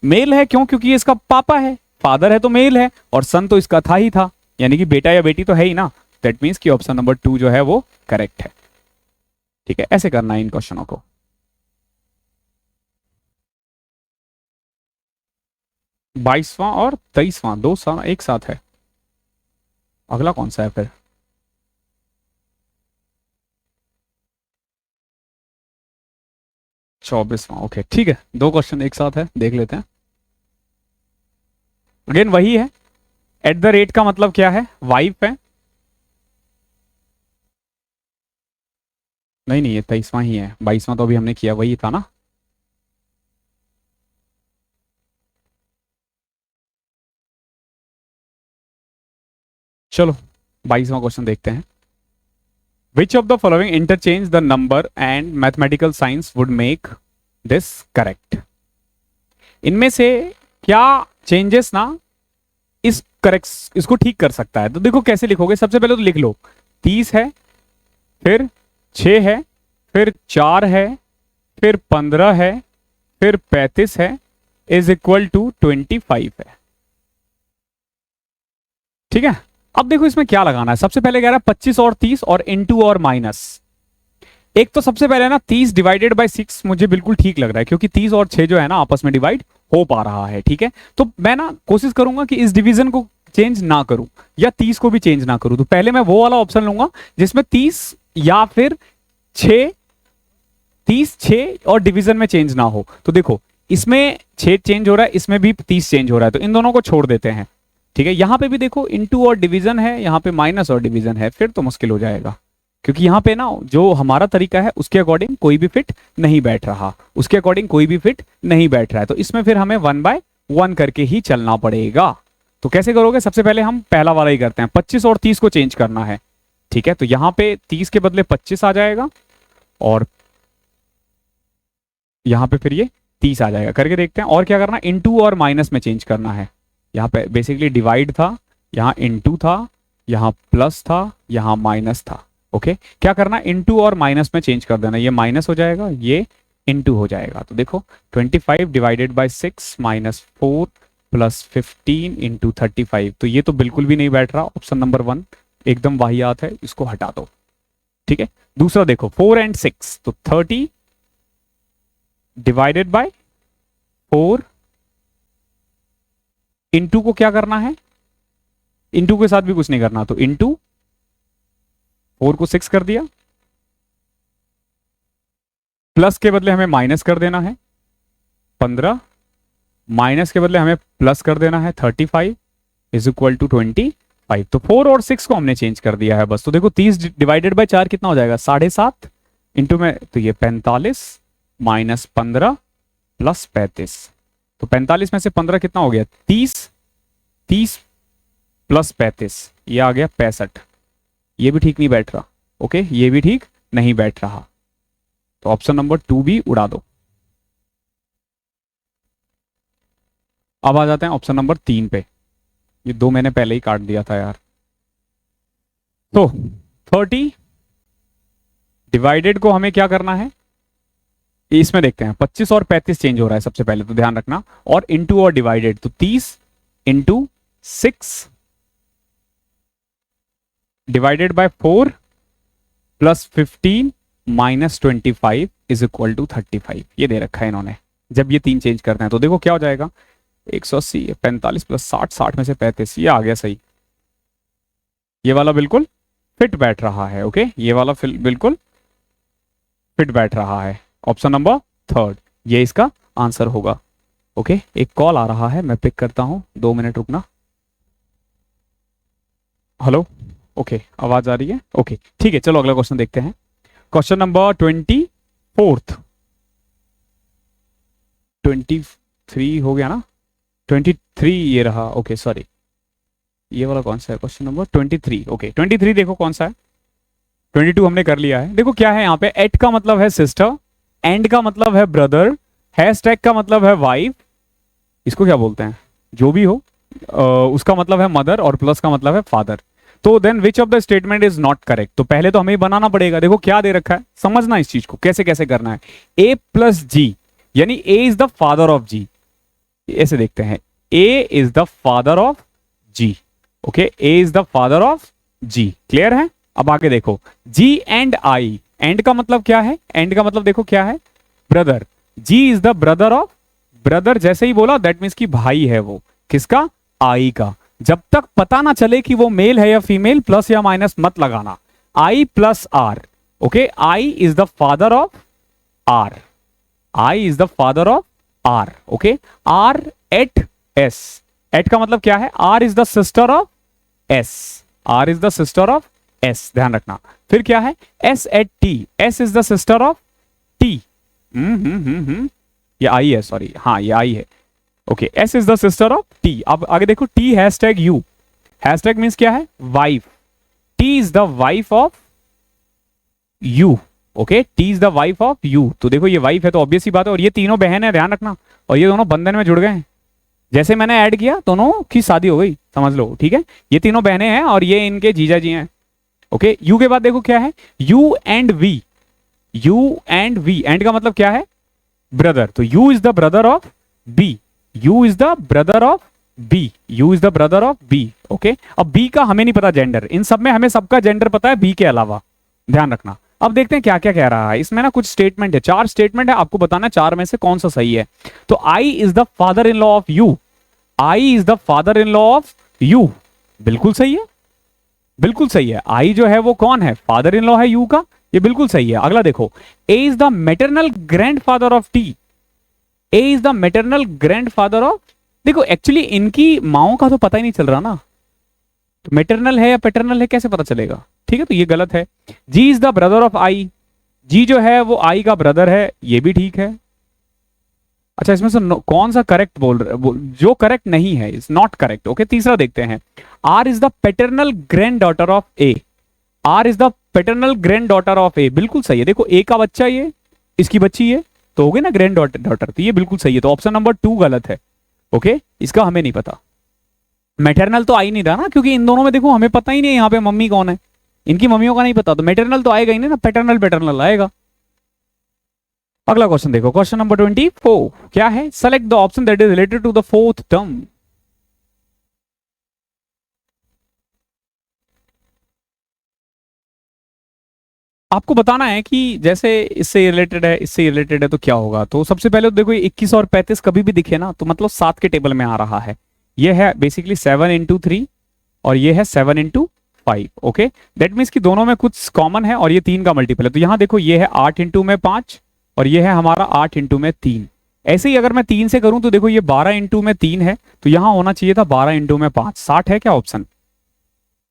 मेल है क्यों? क्योंकि ये इसका पापा है, फादर है तो मेल है, और सन तो इसका था ही था, यानी कि बेटा या बेटी तो है ही ना। दैट मीन्स कि ऑप्शन नंबर 2 जो है वो करेक्ट है। ठीक है, ऐसे करना है इन क्वेश्चनों को। 22वां और 23वां दो साल एक साथ है। अगला कौन सा है फिर? 24वां। ओके ठीक है, दो क्वेश्चन एक साथ है, देख लेते हैं। अगेन वही है, एट द रेट का मतलब क्या है? वाइफ है। नहीं नहीं, ये 23वां ही है, 22वां तो अभी हमने किया, वही था ना। चलो 22वां क्वेश्चन देखते हैं। विच of the following interchange the number and mathematical science would make this correct? इनमें से क्या चेंजेस ना इस करेक्ट इसको ठीक कर सकता है? तो देखो कैसे लिखोगे, सबसे पहले तो लिख लो 30 है, फिर 6 है, फिर 4 है, फिर 15 है, फिर 35 है, इज इक्वल टू 25 है। ठीक है, अब देखो इसमें क्या लगाना है। सबसे पहले कह रहा है 25 और 30 और इनटू और माइनस। एक तो सबसे पहले ना 30 डिवाइडेड बाय 6 मुझे बिल्कुल ठीक लग रहा है, क्योंकि 30 और 6 जो है ना आपस में डिवाइड हो पा रहा है। ठीक है, तो मैं ना कोशिश करूंगा कि इस डिवीजन को चेंज ना करूं या 30 को भी चेंज ना करूं। तो पहले मैं वो वाला ऑप्शन लूंगा जिसमें 30 या फिर 6, 30 6 और डिवीजन में चेंज ना हो। तो देखो इसमें 6 चेंज हो रहा है, इसमें भी 30 चेंज हो रहा है, तो इन दोनों को छोड़ देते हैं। ठीक है, यहां पे भी देखो इनटू और डिवीजन है, यहां पे माइनस और डिवीजन है, फिर तो मुश्किल हो जाएगा, क्योंकि यहां पे ना जो हमारा तरीका है उसके अकॉर्डिंग कोई भी फिट नहीं बैठ रहा, उसके अकॉर्डिंग कोई भी फिट नहीं बैठ रहा है। तो इसमें फिर हमें 1 बाय 1 करके ही चलना पड़ेगा। तो कैसे करोगे? सबसे पहले हम पहला वाला ही करते हैं, 25 और 30 को चेंज करना है। ठीक है, तो यहां पे 30 के बदले 25 आ जाएगा और यहां पे फिर ये 30 आ जाएगा। करके देखते हैं। और क्या करना? इनटू और माइनस में चेंज करना है। यहाँ पे बेसिकली डिवाइड था, यहाँ इनटू था, यहाँ प्लस था, यहाँ माइनस था। ओके, क्या करना? इनटू और माइनस में चेंज कर देना। ये माइनस हो जाएगा, ये इनटू हो जाएगा। तो देखो 25 divided by 6 minus 4 plus 15 into 35। तो ये तो बिल्कुल भी नहीं बैठ रहा, ऑप्शन नंबर 1 एकदम वाहियात है, इसको हटा दो। ठीक है, दूसरा देखो 4 एंड 6, तो 30 डिवाइडेड बाय 4, इंटू को क्या करना है? इंटू के साथ भी कुछ नहीं करना, तो इंटू 4 को 6 कर दिया, प्लस के बदले हमें माइनस कर देना है 15, माइनस के बदले हमें प्लस कर देना है 35 इज इक्वल टू 25। तो 4 और 6 को हमने चेंज कर दिया है बस। तो देखो 30 डिवाइडेड बाय 4 कितना हो जाएगा? 7.5 इंटू में, तो ये 45 माइनस 15 प्लस 35। तो 45 में से 15 कितना हो गया? 30, 30 प्लस 35 ये आ गया 65। ये भी ठीक नहीं बैठ रहा। ओके, ये भी ठीक नहीं बैठ रहा, तो ऑप्शन नंबर 2 भी उड़ा दो। अब आ जाते हैं ऑप्शन नंबर 3 पे। ये 2 मैंने पहले ही काट दिया था यार। तो 30 डिवाइडेड को हमें क्या करना है? इसमें देखते हैं 25 और 35 चेंज हो रहा है सबसे पहले, तो ध्यान रखना। और इंटू और डिवाइडेड, तो 30 into 6 divided by 4 plus 15 minus 25 is equal to 35। ये दे रखा है इन्होंने। जब ये 3 चेंज करते हैं तो देखो क्या हो जाएगा? 180 45 प्लस 60, 60 में से 35, ये आ गया सही। ये वाला बिल्कुल फिट बैठ रहा है। ओके, ये वाला बिल्कुल फिट बैठ रहा है। ऑप्शन नंबर 3 ये इसका आंसर होगा। ओके, एक कॉल आ रहा है, मैं पिक करता हूं, 2 मिनट रुकना। हेलो, ओके आवाज आ रही है? ओके ठीक है, चलो अगला क्वेश्चन देखते हैं। क्वेश्चन नंबर 23 हो गया ना? 23 ये रहा। ओके सॉरी, ये वाला कौन सा है? Question number 23। ओके 23 देखो कौन सा है? 22 हमने कर लिया है। देखो क्या है यहाँ पे, एट का मतलब है सिस्टर एंड का मतलब है ब्रदर, हैशटैग का मतलब है वाइफ, इसको क्या बोलते हैं, जो भी हो, उसका मतलब है मदर, और प्लस का मतलब है फादर। तो then which of the statement is not correct? तो पहले तो हमें बनाना पड़ेगा। देखो क्या दे रखा है, समझना इस चीज को कैसे कैसे करना है। ए प्लस जी, यानी A is the father of G, ऐसे देखते हैं, A is the father of G. Okay, A is the father of G, clear है? अब आगे देखो, जी एंड आई, एंड का मतलब क्या है, एंड का मतलब देखो क्या है, brother. G is the brother of, brother जैसे ही बोला दैट मीन्स कि भाई है वो, किसका, आई का। जब तक पता ना चले कि वो मेल है या फीमेल, प्लस या माइनस मत लगाना, I plus R. Okay, I is the father of R, I is the father of R. Okay, R at S, at का मतलब क्या है, R is the sister of S, R is the sister of S, ध्यान रखना। फिर क्या है, S at T, S is the sister of T. ये आई है, सॉरी, हाँ ये आई है। Okay, S is the sister of T. अब आगे देखो, T hashtag you, hashtag means क्या है, wife, T is the wife of you. Okay, T is the wife of you. तो देखो ये वाइफ है तो ऑब्वियस ही बात है, और ये तीनों बहन है, ध्यान रखना, और ये दोनों बंधन में जुड़ गए हैं। जैसे मैंने ऐड किया दोनों की शादी हो गई, समझ लो, ठीक है। ये तीनों बहनें हैं और ये इनके जीजा जी हैं। ओके, यू के बाद देखो क्या है, U and V, U and V, and का मतलब क्या है, ब्रदर। तो U is the brother of B, U is the brother of B, U is the brother of B. Okay, अब बी का हमें नहीं पता जेंडर, इन सब में हमें सबका जेंडर पता है बी के अलावा, ध्यान रखना। अब देखते हैं क्या क्या कह रहा है इसमें ना, कुछ स्टेटमेंट है, 4 स्टेटमेंट है, आपको बताना है 4 में से कौन सा सही है। तो I is the father in law of U, I is the father in law of U, बिल्कुल सही है, बिल्कुल सही है। आई जो है वो कौन है, फादर इन लॉ है यू का, ये बिल्कुल सही है। अगला देखो, A is the maternal grandfather of T, A is the maternal grandfather of, देखो एक्चुअली इनकी माओ का तो पता ही नहीं चल रहा ना, तो मैटरनल है या पैटर्नल है कैसे पता चलेगा, ठीक है, तो ये गलत है। जी इज द ब्रदर ऑफ आई, जी जो है वो आई का ब्रदर है, ये भी ठीक है। अच्छा, इसमें से कौन सा करेक्ट बोल रहे, जो करेक्ट नहीं है इज नॉट करेक्ट। ओके, तीसरा देखते हैं, R is the paternal granddaughter of A, R is the paternal granddaughter of A, बिल्कुल सही है। देखो ए का बच्चा ये, इसकी बच्ची ये, तो हो गई ना ग्रैंड डॉटर, तो ये बिल्कुल सही है। तो ऑप्शन नंबर 2 गलत है। ओके, इसका हमें नहीं पता, मैटरनल तो आ ही नहीं रहा ना, क्योंकि इन दोनों में देखो हमें पता ही नहीं है यहाँ पे मम्मी कौन है, इनकी मम्मियों का नहीं पता, तो मैटरनल तो आएगा ही नहीं ना, पैटर्नल पैटर्नल आएगा। अगला क्वेश्चन देखो, क्वेश्चन नंबर 24 क्या है, select the option that is related to the fourth term. आपको बताना है कि जैसे इससे रिलेटेड है, इससे रिलेटेड है, तो क्या होगा। तो सबसे पहले तो देखो 21 और 35 कभी भी दिखे ना तो मतलब 7 के टेबल में आ रहा है। ये है बेसिकली 7 इंटू 3 और ये है 7 इंटू 5। ओके, दैट मीन्स कि दोनों में कुछ कॉमन है और ये 3 का मल्टीपल है। तो यहाँ देखो ये है 8 इंटू में 5 और ये है हमारा 8 इंटू में 3। ऐसे ही अगर मैं 3 से करूं तो देखो ये 12 इंटू में 3 है, तो यहां होना चाहिए था 12 इंटू में 5। 60 है क्या ऑप्शन,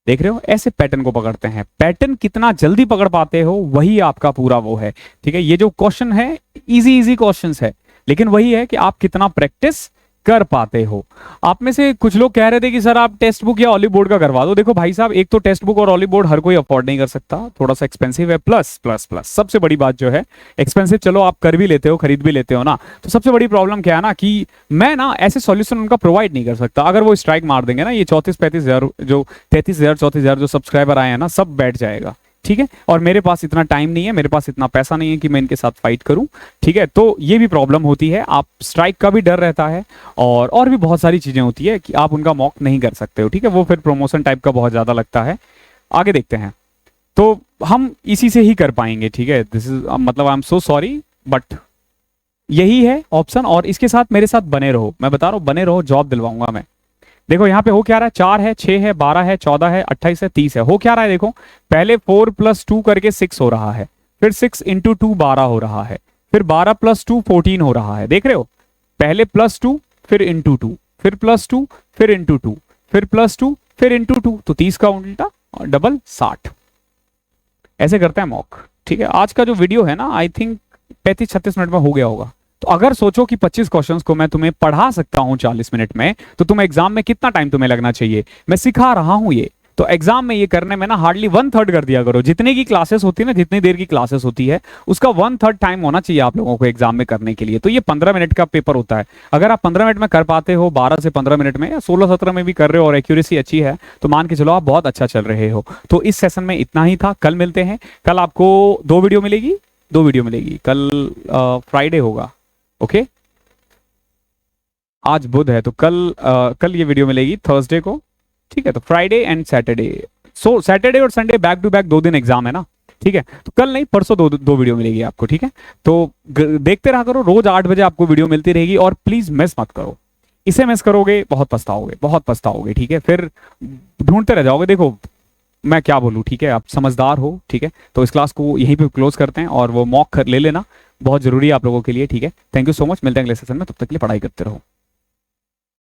देख रहे हो। ऐसे पैटर्न को पकड़ते हैं, पैटर्न कितना जल्दी पकड़ पाते हो वही आपका पूरा वो है, ठीक है। ये जो क्वेश्चन है इजी इजी क्वेश्चंस है, लेकिन वही है कि आप कितना प्रैक्टिस कर पाते हो। आप में से कुछ लोग कह रहे थे कि सर आप टेक्स्ट बुक या ऑलिव बोर्ड का करवा दो। देखो भाई साहब, एक तो टेक्स्ट बुक और ऑलिव बोर्ड हर कोई अफोर्ड नहीं कर सकता, थोड़ा सा एक्सपेंसिव है, प्लस प्लस प्लस सबसे बड़ी बात जो है एक्सपेंसिव, चलो आप कर भी लेते हो, खरीद भी लेते हो ना, तो सबसे बड़ी प्रॉब्लम क्या है ना कि मैं ना ऐसे सॉल्यूशन उनका प्रोवाइड नहीं कर सकता। अगर वो स्ट्राइक मार देंगे ना, ये 34-35 हजार जो 33,000 34,000 जो सब्सक्राइबर आए हैं ना, सब बैठ जाएगा, ठीक है। और मेरे पास इतना टाइम नहीं है, मेरे पास इतना पैसा नहीं है कि मैं इनके साथ फाइट करूं, ठीक है। तो ये भी प्रॉब्लम होती है, आप स्ट्राइक का भी डर रहता है और भी बहुत सारी चीजें होती है कि आप उनका मॉक नहीं कर सकते हो, ठीक है। वो फिर प्रमोशन टाइप का बहुत ज्यादा लगता है। आगे देखते हैं, तो हम इसी से ही कर पाएंगे, ठीक है। दिस इज मतलब I am so sorry but यही है ऑप्शन, और इसके साथ मेरे साथ बने रहो, मैं बता रहा हूं बने रहो, जॉब दिलवाऊंगा मैं। देखो यहाँ पे हो क्या रहा है, 4 है, 6 है, 12 है, 14 है, 28 है, 30 है। हो क्या रहा है, देखो पहले 4 + 2 करके 6 हो रहा है, फिर 6 × 2 12 हो रहा है, फिर 12 + 2 14 हो रहा है, देख रहे हो। पहले +2 फिर इंटू 2 फिर +2 फिर इंटू 2 फिर +2 फिर इंटू 2, तो 30 का उल्टा और डबल 60। ऐसे करते हैं मॉक, ठीक है। आज का जो वीडियो है ना, आई थिंक 35-36 मिनट में हो गया होगा। तो अगर सोचो कि 25 क्वेश्चंस को मैं तुम्हें पढ़ा सकता हूं 40 मिनट में, तो तुम्हें एग्जाम में कितना टाइम तुम्हें लगना चाहिए। मैं सिखा रहा हूं ये, तो एग्जाम में ये करने में ना हार्डली 1/3 कर दिया करो। जितने की क्लासेस होती है ना, जितनी देर की क्लासेस होती है उसका 1/3 टाइम होना चाहिए आप लोगों को एग्जाम में करने के लिए। तो ये 15 मिनट का पेपर होता है। अगर आप 15 मिनट में कर पाते हो, 12 से 15 मिनट में या 16-17 में भी कर रहे हो और एक्यूरेसी अच्छी है, तो मान के चलो आप बहुत अच्छा चल रहे हो। तो इस सेशन में इतना ही था। कल मिलते हैं। कल आपको 2 वीडियो मिलेगी, 2 वीडियो मिलेगी। कल फ्राइडे होगा, ओके। आज बुध है तो कल ये वीडियो मिलेगी थर्सडे को, ठीक है। तो Friday and Saturday, so Saturday और संडे बैक टू बैक 2 दिन एग्जाम है ना, ठीक है। तो कल नहीं, परसों दो वीडियो मिलेगी आपको, ठीक है। तो देखते रहा करो, रोज 8 बजे आपको वीडियो मिलती रहेगी और प्लीज मिस मत करो। इसे मिस करोगे बहुत पछताओगे, बहुत पछताओगे, ठीक है। फिर ढूंढते रह जाओगे। देखो मैं क्या बोलूँ, ठीक है, आप समझदार हो, ठीक है। तो इस क्लास को यहीं पे क्लोज करते हैं और वो मॉक ले लेना, बहुत जरूरी है आप लोगों के लिए, ठीक है। Thank you so much. मिलते हैं अगले सेशन में, तब तक के लिए पढ़ाई करते रहो।